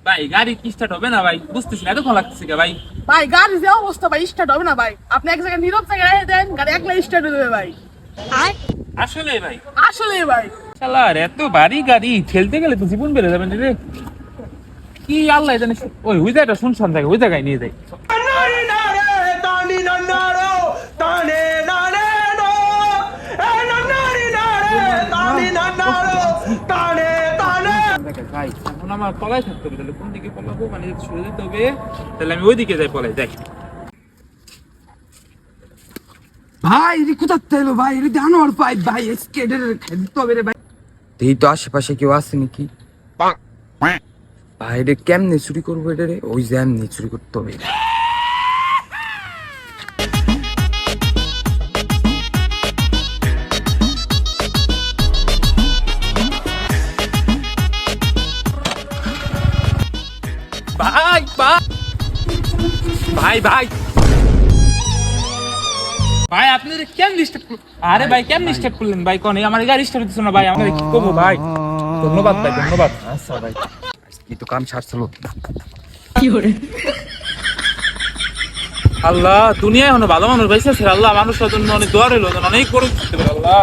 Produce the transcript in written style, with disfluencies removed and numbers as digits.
ভাই গাড়ি কি স্টার্ট হবে না ভাই, বুঝতেছি না, এতক্ষণ লাগতেছে কে ভাই? ভাই গাড়ি যে অবস্থা ভাই স্টার্ট হবে না ভাই। আপনি এক জায়গায় নীরব জায়গায় রেখে দেন, গাড়ি একলা স্টার্ট হয়ে যাবে ভাই। আসলে ভাই আসলে ভাই শালার এত ভারী গাড়ি ঠেলতে গেলে তো জীবন বেড়ে যাবে রে। কি আল্লাহ জানে, ওই ওই জায়গাটা শুনশান থাকে, ওই জায়গায় নিয়ে যাই। ভাই এখন আমার পলায় থাকতে হবে, তাহলে কোন দিকে পলাবো, মানে যদি সরে যেতে হবে তাহলে আমি ওইদিকে যাই, পলাই যাই। ভাই রে কোথাতে এলো ভাই, রে জানোয়ার পাইপ ভাই, স্কেটের খেলতে হবে রে ভাই। এই তো আশেপাশে কেউ আছে নাকি? ভাই রে কেমনে চুরি করবো এটা রে? ওই যে এমনি চুরি করতে হবে। ভাই ভাই ভাই ভাই ভাই আপনি কেন ডিস্টার্ব? আরে ভাই কেন ডিস্টার্ব করলেন ভাই? কোন আমার গাড়ি স্টার্ট হচ্ছে না ভাই, আমাদের কি করবো ভাই? ধন্যবাদ ভাই, ধন্যবাদ। আচ্ছা ভাই কি তো কাম ছাড়ছিল। আল্লাহ দুনিয়ায় এখনো ভালো মানুষ বাইসে আছে, আল্লাহ মানুষের জন্য অনেক দোয়া রইল, অনেক বড় করতে পারে আল্লাহ।